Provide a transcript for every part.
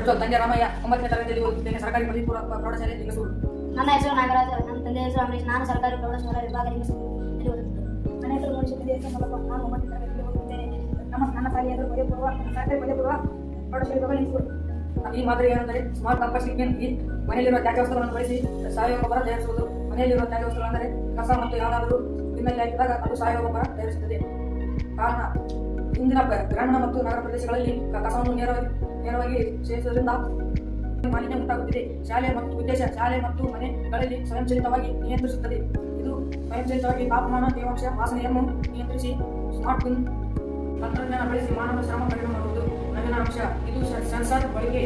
ಪ್ರಜ್ವಲ್ ತಂದೆ ರಾಮಯ್ಯ 9ನೇ ತರಗತಿಯಲ್ಲಿ ಓದುತ್ತಿದ್ದೇನೆ. ಸರ್ಕಾರಿ ಪದವಿ ಪೂರ್ವ ಪ್ರೌಢಶಾಲೆ ಲಿಂಗಸೂರು. ನನ್ನ ಹೆಸರು ನಾಗರಾಜ. ನನ್ನ ತಂದೆ ಹೆಸರು ಅಮರೀಶ್. ನಾನು ಸರ್ಕಾರಿ ಪ್ರೌಢಶಾಲಾ ವಿಭಾಗ ಲಿಂಗಸೂರು ಓದುತ್ತೇನೆ. ನನ್ನ ಹೆಸರು ಮನುಷ್ಯ ಮೂಲಕ ನಾನು 9ನೇ ತರಗತಿಯಲ್ಲಿ ಓದುತ್ತೇನೆ. ನನ್ನ ಶಾಲೆಯ ಪದವಿ ಪೂರ್ವ ಸರ್ಕಾರಿ ಪದವಿ ಪೂರ್ವ ಪ್ರೌಢಶಾಲೆ ವಿಭಾಗ ಲಿಂಗಸೂರು. ಈ ಮಾದರಿ ಏನೆಂದರೆ ಸ್ಮಾರ್ಟ್ ಕಂಪೋಸ್ಟಿಂಗ್. ಮನೆಯಲ್ಲಿರುವ ತ್ಯಾಜ್ಯ ವಸ್ತುಗಳನ್ನು ಬಳಸಿ ಸಾವಯವ ಗೊಬ್ಬರ ತಯಾರಿಸುವುದು. ಮನೆಯಲ್ಲಿರುವ ತ್ಯಾಜ್ಯ ವಸ್ತುಗಳೆಂದರೆ ಕಸ ಮತ್ತು ಯಾವುದಾದರೂ ಬಿನ್ನಲ್ಲಿ ಹಾಕಿದಾಗ ಅದು ಸಾವಯವ ಗೊಬ್ಬರ ತಯಾರಿಸುತ್ತದೆ. ಕಾರಣ ಇಂದಿನ ಗ್ರಾಮೀಣ ಮತ್ತು ನಗರ ಪ್ರದೇಶಗಳಲ್ಲಿ ಕಸವನ್ನು ನೇರವಾಗಿ ಸೇರಿಸುವುದರಿಂದ ಮಾಲಿನ್ಯ ಉಂಟಾಗುತ್ತಿದೆ. ಶಾಲೆ ಮತ್ತು ಮನೆಗಳಲ್ಲಿ ಸ್ವಯಂಚಾಲಿತವಾಗಿ ನಿಯಂತ್ರಿಸುತ್ತದೆ. ಇದು ಸ್ವಯಂಚಾಲಿತವಾಗಿ ತಾಪಮಾನ, ತೇವಾಂಶ, ವಾಸನೆಯನ್ನು ನಿಯಂತ್ರಿಸಿ ಸ್ಮಾರ್ಟ್ ಬಿನ್ ತಂತ್ರಜ್ಞಾನ ಬಳಸಿ ಮಾನವ ಶ್ರಮ ಕಡಿಮೆ ಮಾಡುವುದು. ನವೀನ ಅಂಶ ಇದು ಸೆನ್ಸರ್ ಬಳಕೆ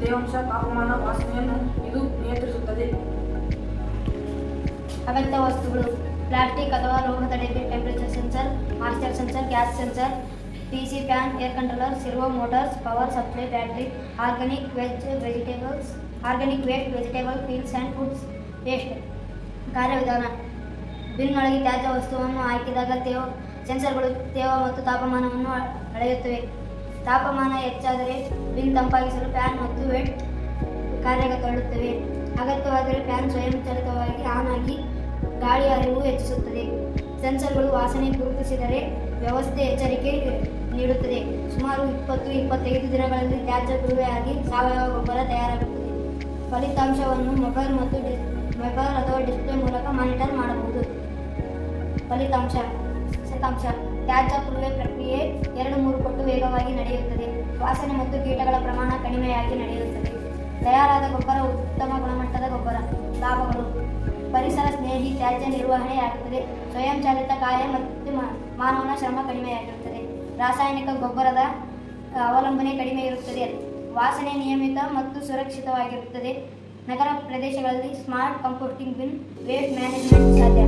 ತೇವಾಂಶ, ತಾಪಮಾನ, ವಾಸನೆಯನ್ನು ಇದು ನಿಯಂತ್ರಿಸುತ್ತದೆ. ಅಗತ್ಯ ವಸ್ತುಗಳು: ಪ್ಲಾಸ್ಟಿಕ್ ಅಥವಾ ಲೋಹ ತಡೆ, temperature sensor, moisture sensor, gas sensor, PC fan, air controller, servo motors, power supply, battery, organic waste vegetable feels and foods waste. ಕಾರ್ಯವಿಧಾನ: ಬಿನ್ನೊಳಗೆ ತ್ಯಾಜ್ಯ ವಸ್ತುವನ್ನು ಹಾಕಿದಾಗ ಸೆನ್ಸರ್ಗಳು ತೇವ ಮತ್ತು ತಾಪಮಾನವನ್ನು ಅಳೆಯುತ್ತವೆ. ತಾಪಮಾನ ಹೆಚ್ಚಾದರೆ ಬಿನ್ ತಂಪಾಗಿಸಲು ಫ್ಯಾನ್ ಮತ್ತು ವೆಟ್ ಕಾರ್ಯಗತಗೊಳ್ಳುತ್ತವೆ. ಅಗತ್ಯವಾದರೆ ಫ್ಯಾನ್ ಸ್ವಯಂಚಾಲಿತವಾಗಿ ಆನ್ ಆಗಿ ಗಾಳಿಯ ಹರಿವು ಹೆಚ್ಚಿಸುತ್ತದೆ. ಸೆನ್ಸರ್ಗಳು ವಾಸನೆ ಗುರುತಿಸಿದರೆ ವ್ಯವಸ್ಥೆ ಎಚ್ಚರಿಕೆ ನೀಡುತ್ತದೆ. ಸುಮಾರು 20-25 ದಿನಗಳಲ್ಲಿ ತ್ಯಾಜ್ಯ ಗುರುವೆಯಾಗಿ ಸಾವಯವ ಗೊಬ್ಬರ ತಯಾರಾಗುತ್ತದೆ. ಫಲಿತಾಂಶವನ್ನು ಮೊಬೈಲ್ ಅಥವಾ ಡಿಸ್ಪ್ಲೇ ಮೂಲಕ ಮಾನಿಟರ್ ಮಾಡಬಹುದು. ಶತಾಂಶ: ತ್ಯಾಜ್ಯ ಕುರುವೆ ಪ್ರಕ್ರಿಯೆ 2-3 ಪಟ್ಟು ವೇಗವಾಗಿ ನಡೆಯುತ್ತದೆ. ವಾಸನೆ ಮತ್ತು ಕೀಟಗಳ ಪ್ರಮಾಣ ಕಡಿಮೆಯಾಗಿ ನಡೆಯುತ್ತದೆ. ತಯಾರಾದ ಗೊಬ್ಬರ ಉತ್ತಮ ಗುಣಮಟ್ಟದ ಗೊಬ್ಬರ. ಲಾಭಗಳು: ಪರಿಸರ ಸ್ನೇಹಿ ತ್ಯಾಜ್ಯ ನಿರ್ವಹಣೆಯಾಗುತ್ತದೆ. ಸ್ವಯಂಚಾಲಿತ ಕಾರ್ಯ ಮತ್ತು ಮಾನವನ ಶ್ರಮ ಕಡಿಮೆಯಾಗಿರುತ್ತದೆ. ರಾಸಾಯನಿಕ ಗೊಬ್ಬರದ ಅವಲಂಬನೆ ಕಡಿಮೆ ಇರುತ್ತದೆ. ವಾಸನೆ ನಿಯಮಿತ ಮತ್ತು ಸುರಕ್ಷಿತವಾಗಿರುತ್ತದೆ. ನಗರ ಪ್ರದೇಶಗಳಲ್ಲಿ smart composting bin waste management ಸಾಧ್ಯ.